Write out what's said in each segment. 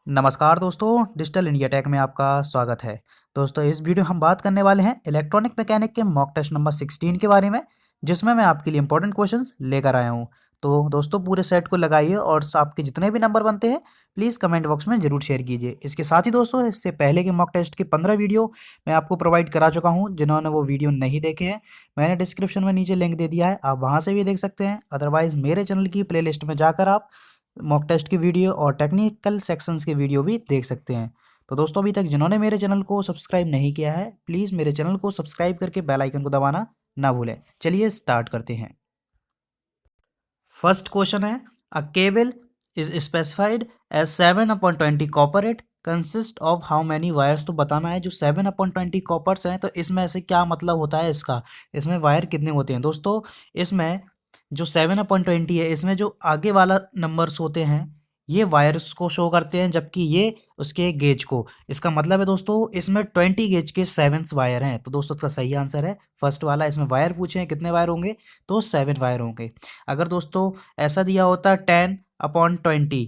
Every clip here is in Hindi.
नमस्कार दोस्तों, डिजिटल इंडिया टेक में आपका स्वागत है। दोस्तों इस वीडियो हम बात करने वाले हैं इलेक्ट्रॉनिक मैकेनिक के मॉक टेस्ट नंबर 16 के बारे में, जिसमें मैं आपके लिए इंपॉर्टेंट क्वेश्चंस लेकर आया हूं। तो दोस्तों पूरे सेट को लगाइए और आपके जितने भी नंबर बनते हैं प्लीज़ कमेंट बॉक्स में ज़रूर शेयर कीजिए। इसके साथ ही दोस्तों इससे पहले के मॉक टेस्ट के 15 वीडियो मैं आपको प्रोवाइड करा चुका हूँ। जिन्होंने वो वीडियो नहीं देखे हैं मैंने डिस्क्रिप्शन में नीचे लिंक दे दिया है, आप वहाँ से भी देख सकते हैं। अदरवाइज़ मेरे चैनल की प्लेलिस्ट में जाकर आप मॉक टेस्ट की वीडियो और टेक्निकल सेक्शंस की वीडियो भी देख सकते हैं। तो दोस्तों अभी तक जिन्होंने मेरे चैनल को सब्सक्राइब नहीं किया है प्लीज़ मेरे चैनल को सब्सक्राइब करके बेल आइकन को दबाना ना भूलें। चलिए स्टार्ट करते हैं। फर्स्ट क्वेश्चन है, a cable is specified as 7/20 copper consist of how many wires. तो बताना है जो 7/20 कॉपर्स हैं तो इसमें से क्या मतलब होता है इसका, इसमें वायर कितने होते हैं। दोस्तों इसमें जो 7/20 है इसमें जो आगे वाला नंबर्स होते हैं ये वायर्स को शो करते हैं, जबकि ये उसके गेज को। इसका मतलब है दोस्तों इसमें 20 गेज के 7 वायर हैं। तो दोस्तों इसका सही आंसर है फर्स्ट वाला। इसमें वायर पूछे हैं कितने वायर होंगे तो 7 वायर होंगे। अगर दोस्तों ऐसा दिया होता 10/20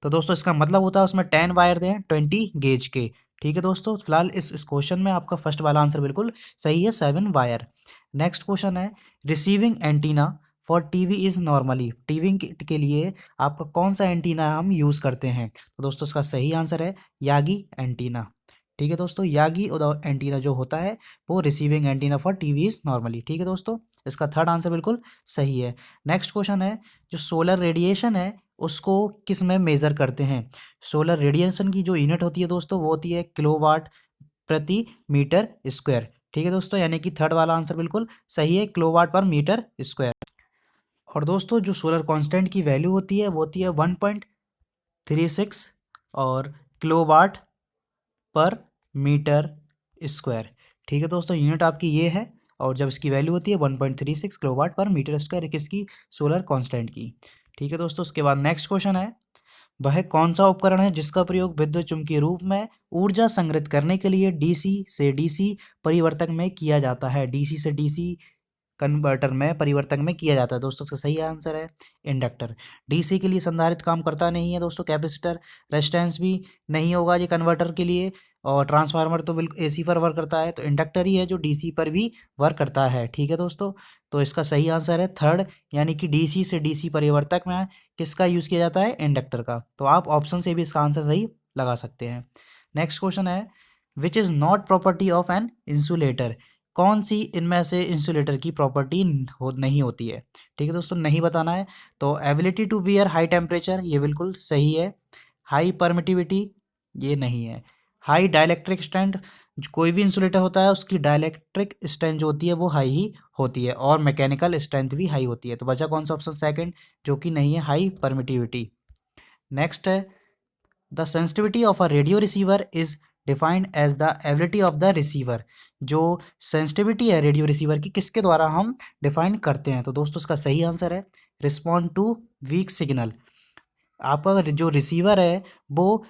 तो दोस्तों इसका मतलब होता है उसमें 10 वायर दें 20 गेज के। ठीक है दोस्तों, फिलहाल इस क्वेश्चन में आपका फर्स्ट वाला आंसर बिल्कुल सही है, 7 वायर। नेक्स्ट क्वेश्चन है, receiving antenna for TV is normally. TV के लिए आपका कौन सा एंटीना हम यूज़ करते हैं। तो दोस्तों इसका सही आंसर है यागी एंटीना। ठीक है दोस्तों, यागी एंटीना जो होता है वो receiving antenna for TV is normally. ठीक है दोस्तों, इसका थर्ड आंसर बिल्कुल सही है। नेक्स्ट क्वेश्चन है, जो सोलर रेडिएशन है उसको किस में मेज़र करते हैं। सोलर रेडिएशन की जो यूनिट होती है दोस्तों वो होती है किलोवाट प्रति मीटर स्क्वायर। ठीक है दोस्तों, यानी कि थर्ड वाला आंसर बिल्कुल सही है, किलोवाट पर मीटर स्क्वायर। और दोस्तों जो सोलर कांस्टेंट की वैल्यू होती है वो होती है 1.36 और किलोवाट पर मीटर स्क्वायर। ठीक है दोस्तों, यूनिट आपकी ये है और जब इसकी वैल्यू होती है 1.36 किलोवाट पर मीटर स्क्वायर किसकी, सोलर कांस्टेंट की। ठीक है दोस्तों, उसके बाद नेक्स्ट क्वेश्चन है, वह कौन सा उपकरण है जिसका प्रयोग विद्युत चुम्बकीय रूप में ऊर्जा संग्रहित करने के लिए डीसी से डीसी परिवर्तक में किया जाता है। डीसी से डीसी कन्वर्टर में परिवर्तन में किया जाता है। दोस्तों इसका सही आंसर है इंडक्टर। डीसी के लिए संधारित्र काम करता नहीं है दोस्तों, कैपेसिटर रेजिस्टेंस भी नहीं होगा ये कन्वर्टर के लिए, और ट्रांसफार्मर तो बिल्कुल एसी पर वर्क करता है, तो इंडक्टर ही है जो डीसी पर भी वर्क करता है। ठीक है दोस्तों, तो इसका सही आंसर है थर्ड, यानी कि डीसी से डीसी परिवर्तक में किसका यूज़ किया जाता है, इंडक्टर का। तो आप ऑप्शन से भी इसका आंसर सही लगा सकते हैं। नेक्स्ट क्वेश्चन है, which is not property of an insulator. कौन सी इनमें से इंसुलेटर की प्रॉपर्टी नहीं होती है। ठीक है दोस्तों, नहीं बताना है। तो ability to bear high temperature ये बिल्कुल सही है। हाई परमिटिविटी ये नहीं है। हाई डाइलेक्ट्रिक स्ट्रेंथ, कोई भी इंसुलेटर होता है उसकी डाइलेक्ट्रिक स्ट्रेंथ जो होती है वो हाई ही होती है, और मैकेनिकल स्ट्रेंथ भी हाई होती है। तो बचा कौन सा ऑप्शन, सेकंड, जो कि नहीं है, हाई परमिटिविटी। नेक्स्ट है, the sensitivity of a radio receiver is defined as the ability of the receiver. जो सेंसिटिविटी है रेडियो रिसीवर की किसके द्वारा हम डिफाइन करते हैं। तो दोस्तों इसका सही आंसर है रिस्पॉन्ड टू वीक सिग्नल। आपका जो रिसीवर है वो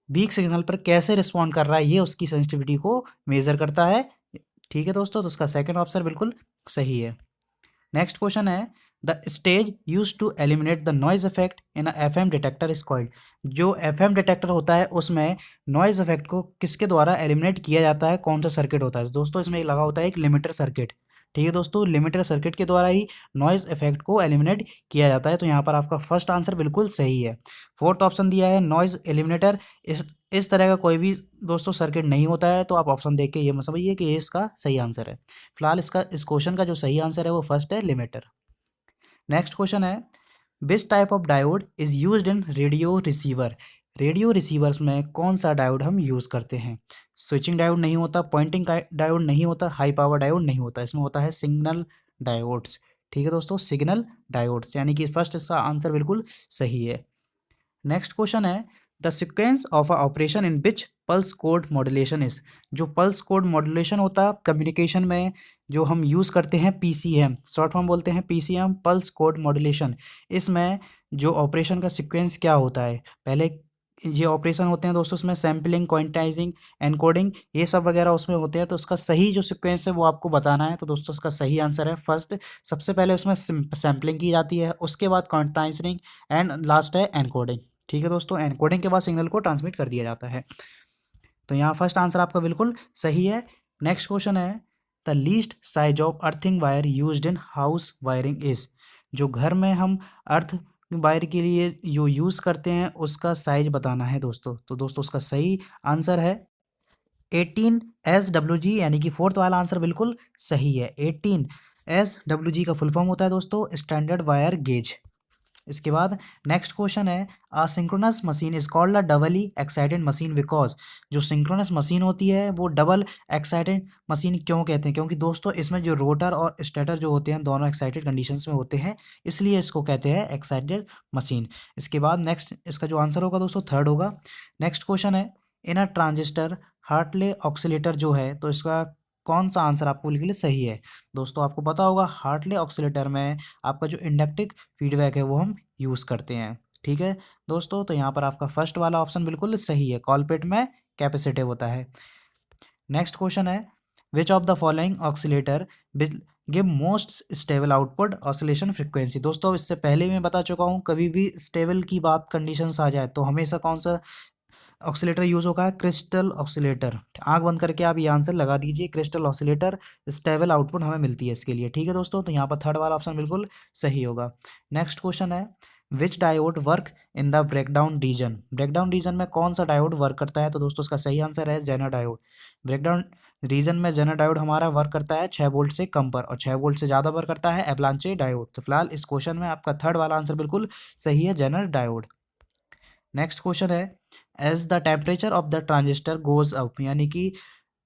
वीक सिग्नल पर कैसे रिस्पॉन्ड कर रहा है ये उसकी सेंसिटिविटी को मेजर करता है। ठीक है दोस्तों, तो उसका सेकंड ऑप्शन बिल्कुल सही है। नेक्स्ट क्वेश्चन है, the stage use to eliminate the noise effect in a FM detector is called. जो एफएम डिटेक्टर होता है उसमें नॉइज इफेक्ट को किसके द्वारा एलिमिनेट किया जाता है, कौन सा सर्किट होता है। दोस्तों इसमें लगा होता है एक लिमिटर सर्किट। ठीक है दोस्तों, लिमिटर सर्किट के द्वारा ही नॉइज इफेक्ट को एलिमिनेट किया जाता है। तो यहाँ पर आपका फर्स्ट आंसर बिल्कुल सही है। फोर्थ ऑप्शन दिया है नॉइज एलिमिनेटर, इस तरह का कोई भी दोस्तों सर्किट नहीं होता है। तो आप ऑप्शन देख के ये मत समझिए कि ये इसका सही आंसर है। फिलहाल इसका इस क्वेश्चन का जो सही आंसर है वो फर्स्ट है, लिमिटर। नेक्स्ट क्वेश्चन है, which type of diode is used in radio receiver. Radio receivers में कौन सा डायोड हम यूज़ करते हैं। स्विचिंग डायोड नहीं होता, पॉइंटिंग डायोड नहीं होता, हाई पावर डायोड नहीं होता, इसमें होता है सिग्नल डायोड्स। ठीक है दोस्तों, सिग्नल डायोड्स, यानी कि फर्स्ट इसका आंसर बिल्कुल सही है। नेक्स्ट क्वेश्चन है, the sequence of a operation in which pulse code modulation is. जो पल्स कोड मॉड्यूलेशन होता है कम्युनिकेशन में जो हम यूज़ करते हैं पीसीएम, शॉर्ट फॉर्म बोलते हैं पीसीएम, पल्स कोड मॉड्यूलेशन। इसमें जो ऑपरेशन का सीक्वेंस क्या होता है, पहले ये ऑपरेशन होते हैं दोस्तों उसमें सैम्पलिंग, क्वांटाइजिंग, एनकोडिंग, ये सब वगैरह उसमें होते हैं। तो उसका सही जो सीक्वेंस है वो आपको बताना है। तो दोस्तों उसका सही आंसर है फर्स्ट, सबसे पहले उसमें सैम्पलिंग की जाती है, उसके बाद क्वांटाइजिंग एंड लास्ट है एनकोडिंग। ठीक है दोस्तों, एनकोडिंग के बाद सिग्नल को ट्रांसमिट कर दिया जाता है। तो यहाँ फर्स्ट आंसर आपका बिल्कुल सही है। नेक्स्ट क्वेश्चन है, the least size of earthing wire used in house wiring is. जो घर में हम अर्थ वायर के लिए जो यूज़ करते हैं उसका साइज बताना है दोस्तों। तो दोस्तों उसका सही आंसर है 18 SWG, यानी कि फोर्थ वाला आंसर बिल्कुल सही है। 18 SWG का फुल फॉर्म होता है दोस्तों स्टैंडर्ड वायर गेज। इसके बाद नेक्स्ट क्वेश्चन है, a synchronous machine is called a doubly excited machine because. जो सिंक्रोनस मशीन होती है वो डबल एक्साइटेड मशीन क्यों कहते हैं? क्योंकि दोस्तों इसमें जो रोटर और स्टेटर जो होते हैं दोनों एक्साइटेड कंडीशंस में होते हैं, इसलिए इसको कहते हैं एक्साइटेड मशीन। इसके बाद नेक्स्ट इसका जो आंसर होगा दोस्तों थर्ड होगा। नेक्स्ट क्वेश्चन है, इन अ ट्रांजिस्टर हार्टले ऑक्सीलेटर जो है, तो इसका कौन सा आंसर आपको बिल्कुल सही है? दोस्तों आपको पता होगा हार्टले ऑक्सीलेटर में आपका जो इंडक्टिव फीडबैक है वो हम यूज़ करते हैं। ठीक है दोस्तों, तो यहाँ पर आपका फर्स्ट वाला ऑप्शन बिल्कुल सही है, कॉलपिट में कैपेसिटिव होता है। नेक्स्ट क्वेश्चन है, which of the following oscillator will give most stable output oscillation frequency. दोस्तों इससे पहले मैं बता चुका हूँ, कभी भी स्टेबल की बात कंडीशंस आ जाए तो हमेशा कौन सा ऑक्सीलेटर यूज होगा है? Crystal oscillator. आंख बंद करके आप ये आंसर लगा दीजिए, क्रिस्टल ऑक्सीलेटर स्टेबल आउटपुट हमें मिलती है इसके लिए। ठीक है दोस्तों, तो यहाँ पर थर्ड वाला ऑप्शन बिल्कुल सही होगा। नेक्स्ट क्वेश्चन है, which diode work in the breakdown region. Breakdown region में कौन सा डायोड वर्क करता है? तो दोस्तों उसका सही आंसर है जेनर डायोड। ब्रेकडाउन रीजन में जेनर डायोड हमारा वर्क करता है 6 वोल्ट से कम पर, और 6 वोल्ट से ज़्यादा वर्क करता है एवलांचे डायोड। तो फिलहाल इस क्वेश्चन में आपका थर्ड वाला आंसर बिल्कुल सही है, जेनर डायोड। नेक्स्ट क्वेश्चन है, as the temperature of the transistor goes up, यानी कि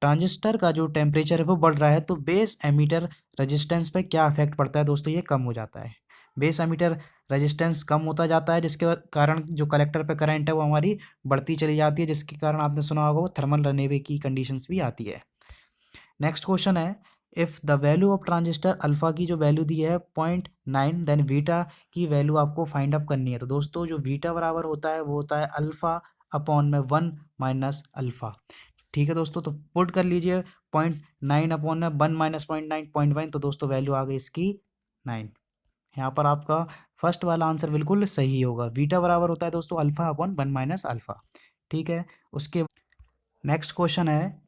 ट्रांजिस्टर का जो टेम्परेचर है वो बढ़ रहा है तो बेस एमीटर रेजिस्टेंस पे क्या इफेक्ट पड़ता है? दोस्तों ये कम हो जाता है। बेस एमीटर रेजिस्टेंस कम होता जाता है, जिसके कारण जो कलेक्टर पे करंट है वो हमारी बढ़ती चली जाती है, जिसके कारण आपने सुना होगा वो थर्मल रनअवे की कंडीशंस भी आती है। नेक्स्ट क्वेश्चन है, if the value of transistor alpha की जो वैल्यू दी है 0.9, देन बीटा की वैल्यू आपको फाइंड अप करनी है। तो दोस्तों जो बीटा बराबर होता है वो होता है अल्फ़ा अपॉन में 1 माइनस अल्फ़ा। ठीक है दोस्तों, तो पुट कर लीजिए 0.9 अपॉन में 1 माइनस 0.9, तो दोस्तों वैल्यू आ गई इसकी 9। यहाँ पर आपका फर्स्ट वाला आंसर बिल्कुल सही होगा, बीटा बराबर होता है दोस्तों अल्फ़ा अपॉन 1 माइनस अल्फ़ा। ठीक है, उसके नेक्स्ट क्वेश्चन है,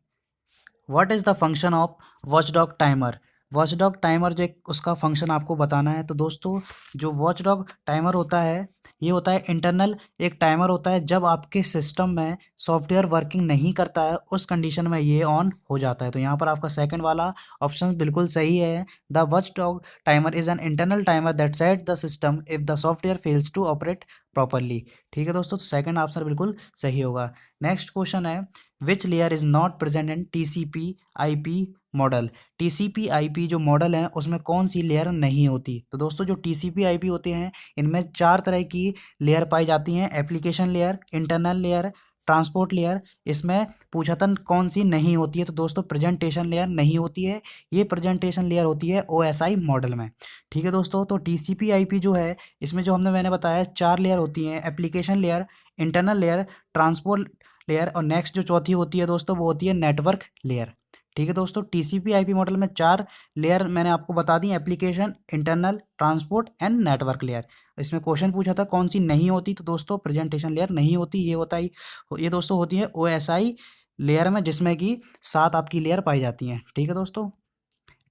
what is the function of watchdog timer. Watchdog timer जो एक उसका फंक्शन आपको बताना है। तो दोस्तों जो वॉचडॉग टाइमर होता है ये होता है इंटरनल एक टाइमर होता है, जब आपके सिस्टम में सॉफ्टवेयर वर्किंग नहीं करता है उस कंडीशन में ये ऑन हो जाता है। तो यहाँ पर आपका सेकंड वाला ऑप्शन बिल्कुल सही है, the watchdog timer is an internal timer that set the system if the software fails to operate properly. ठीक है दोस्तों, तो सेकंड आंसर बिल्कुल सही होगा। नेक्स्ट क्वेश्चन है, which layer is not present in TCP/IP model. TCP/IP जो मॉडल है उसमें कौन सी लेयर नहीं होती? तो दोस्तों जो TCP/IP होते हैं इनमें 4 तरह की लेयर पाई जाती हैं, application layer, internal layer, transport layer. इसमें पूछा था कौन सी नहीं होती है, तो दोस्तों प्रेजेंटेशन लेयर नहीं होती है, ये प्रेजेंटेशन लेयर होती है OSI मॉडल में। ठीक है दोस्तों, तो TCP/IP जो है इसमें जो मैंने बताया 4 लेयर होती हैं, application layer, internal layer, transport layer, और नेक्स्ट जो चौथी होती है दोस्तों वो होती है नेटवर्क लेयर। ठीक है दोस्तों, TCP/IP मॉडल में 4 लेयर मैंने आपको बता दी, application, internal, transport and network layer. इसमें क्वेश्चन पूछा था कौन सी नहीं होती, तो दोस्तों प्रेजेंटेशन लेयर नहीं होती, ये होता ही ये दोस्तों होती है OSI लेयर में, जिसमें कि 7 आपकी लेयर पाई जाती हैं। ठीक है दोस्तों,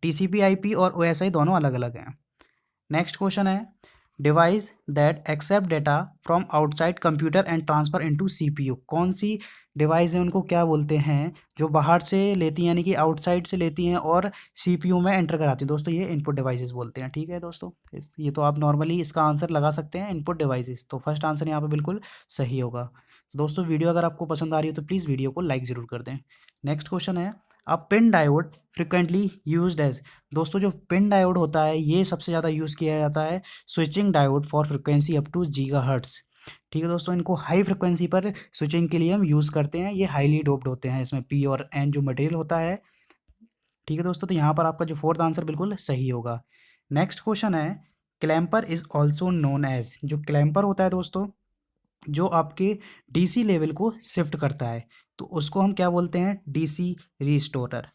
TCP/IP और OSI दोनों अलग अलग हैं। नेक्स्ट क्वेश्चन है, device that accept data from outside computer and transfer into CPU। कौन सी डिवाइस है उनको क्या बोलते हैं जो बाहर से लेती हैं, यानी कि आउटसाइड से लेती हैं और CPU में एंटर कराती हैं? दोस्तों ये इनपुट डिवाइसेस बोलते हैं। ठीक है दोस्तों, ये तो आप नॉर्मली इसका आंसर लगा सकते हैं, इनपुट डिवाइसेस। तो फर्स्ट आंसर यहाँ पे बिल्कुल सही होगा। दोस्तों वीडियो अगर आपको पसंद आ रही हो तो प्लीज़ वीडियो को लाइक ज़रूर कर दें। नेक्स्ट क्वेश्चन है, a pin diode frequently used as. दोस्तों जो पिन डायोड होता है ये सबसे ज़्यादा यूज़ किया जाता है switching diode for frequency up to gigahertz. ठीक है दोस्तों, इनको हाई फ्रिक्वेंसी पर स्विचिंग के लिए हम यूज़ करते हैं, ये हाईली डोप्ड होते हैं, इसमें P और N जो मटेरियल होता है। ठीक है दोस्तों, तो यहाँ पर आपका जो फोर्थ आंसर बिल्कुल सही होगा। नेक्स्ट क्वेश्चन है, clamper is also known as. जो क्लैम्पर होता है दोस्तों जो आपके DC लेवल को शिफ्ट करता है तो उसको हम क्या बोलते हैं? DC restorer.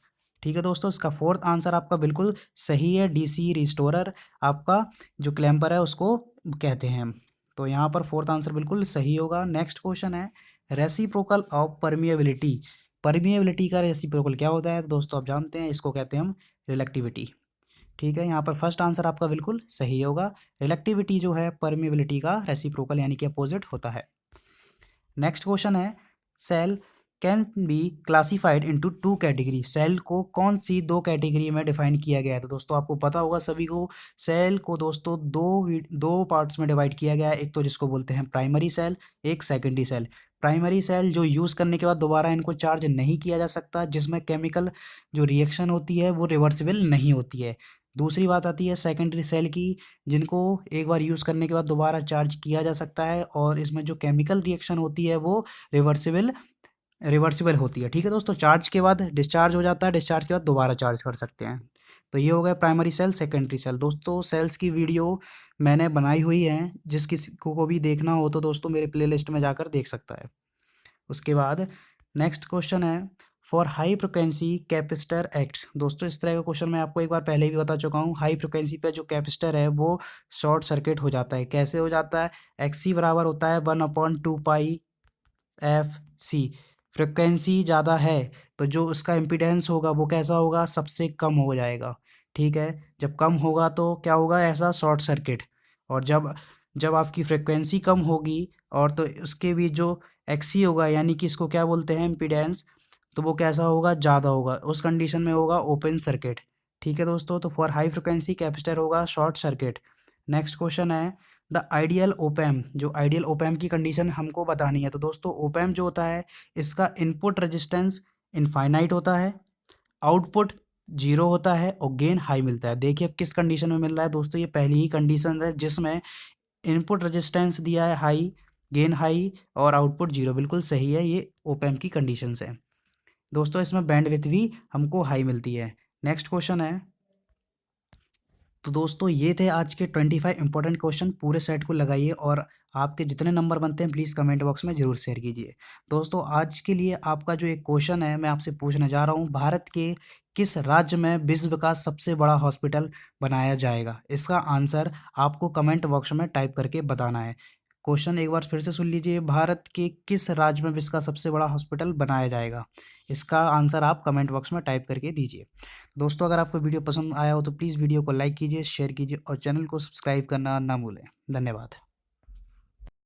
ठीक है दोस्तों, इसका फोर्थ आंसर आपका बिल्कुल सही है, DC रिस्टोरर आपका जो क्लैम्पर है उसको कहते हैं हम। तो यहाँ पर फोर्थ आंसर बिल्कुल सही होगा। नेक्स्ट क्वेश्चन है रेसिप्रोकल ऑफ परमिएबिलिटी। परमिएबिलिटी का रेसिप्रोकल क्या होता है? तो दोस्तों आप जानते हैं, इसको कहते हैं हम रिलेक्टिविटी। ठीक है, यहाँ पर फर्स्ट आंसर आपका बिल्कुल सही होगा। रिलेक्टिविटी जो है परमिएबिलिटी का रेसिप्रोकल यानी कि अपोजिट होता है। नेक्स्ट क्वेश्चन है cell can be classified into two category. Cell को कौन सी दो कैटेगरी में डिफाइन किया गया है? तो दोस्तों आपको पता होगा सभी को, सेल को दोस्तों दो पार्ट्स में डिवाइड किया गया है। एक तो जिसको बोलते हैं प्राइमरी सेल, एक सेकेंडरी सेल। प्राइमरी सेल जो यूज़ करने के बाद दोबारा इनको चार्ज नहीं किया जा सकता, जिसमें केमिकल जो रिएक्शन होती है वो रिवर्सिबल नहीं होती है। दूसरी बात आती है सेकेंडरी सेल की, जिनको एक बार यूज़ करने के बाद दोबारा चार्ज किया जा सकता है और इसमें जो केमिकल रिएक्शन होती है वो रिवर्सिबल रिवर्सिबल होती है। ठीक है दोस्तों, चार्ज के बाद डिस्चार्ज हो जाता है, डिस्चार्ज के बाद दोबारा चार्ज कर सकते हैं। तो ये हो गया प्राइमरी सेल, सेकेंडरी सेल। दोस्तों सेल्स की वीडियो मैंने बनाई हुई है, जिस किसी को भी देखना हो तो दोस्तों मेरे प्लेलिस्ट में जाकर देख सकता है। उसके बाद नेक्स्ट क्वेश्चन है for high frequency capacitor acts. दोस्तों इस तरह का क्वेश्चन मैं आपको एक बार पहले भी बता चुका हूँ। हाई फ्रिक्वेंसी पे जो कैपेसिटर है वो शॉर्ट सर्किट हो जाता है। कैसे हो जाता है? एक्सी बराबर होता है 1/2 पाई एफ सी। फ्रिक्वेंसी ज़्यादा है तो जो उसका इम्पीडेंस होगा वो कैसा होगा? सबसे कम हो जाएगा। ठीक है, जब कम होगा तो क्या होगा? ऐसा शॉर्ट सर्किट। और जब जब आपकी फ्रिक्वेंसी कम होगी और तो उसके बीच जो एक्सी होगा यानी कि इसको क्या बोलते हैं इम्पीडेंस, तो वो कैसा होगा? ज़्यादा होगा। उस कंडीशन में होगा ओपन सर्किट। ठीक है दोस्तों, तो फॉर हाई फ्रिक्वेंसी कैपेसिटर होगा शॉर्ट सर्किट। नेक्स्ट क्वेश्चन है द आइडियल ओपैम। जो आइडियल ओपैम की कंडीशन हमको बतानी है। तो दोस्तों ओपैम जो होता है इसका इनपुट रेजिस्टेंस इनफाइनाइट होता है, आउटपुट जीरो होता है और गेन हाई मिलता है। देखिए अब किस कंडीशन में मिल रहा है दोस्तों, ये पहली ही कंडीशन है जिसमें इनपुट रेजिस्टेंस दिया है हाई, गेन हाई और आउटपुट जीरो। बिल्कुल सही है, ये ओपैम की कंडीशंस है दोस्तों। इसमें बैंडविड्थ भी हमको हाई मिलती है। नेक्स्ट क्वेश्चन है, तो दोस्तों ये थे आज के 25 इंपॉर्टेंट क्वेश्चन। पूरे सेट को लगाइए और आपके जितने नंबर बनते हैं प्लीज़ कमेंट बॉक्स में ज़रूर शेयर कीजिए। दोस्तों आज के लिए आपका जो एक क्वेश्चन है मैं आपसे पूछने जा रहा हूँ, भारत के किस राज्य में विश्व का सबसे बड़ा हॉस्पिटल बनाया जाएगा? इसका आंसर आपको कमेंट बॉक्स में टाइप करके बताना है। क्वेश्चन एक बार फिर से सुन लीजिए, भारत के किस राज्य में विश्व का सबसे बड़ा हॉस्पिटल बनाया जाएगा? इसका आंसर आप कमेंट बॉक्स में टाइप करके दीजिए। दोस्तों अगर आपको वीडियो पसंद आया हो तो प्लीज़ वीडियो को लाइक कीजिए, शेयर कीजिए और चैनल को सब्सक्राइब करना ना भूलें। धन्यवाद।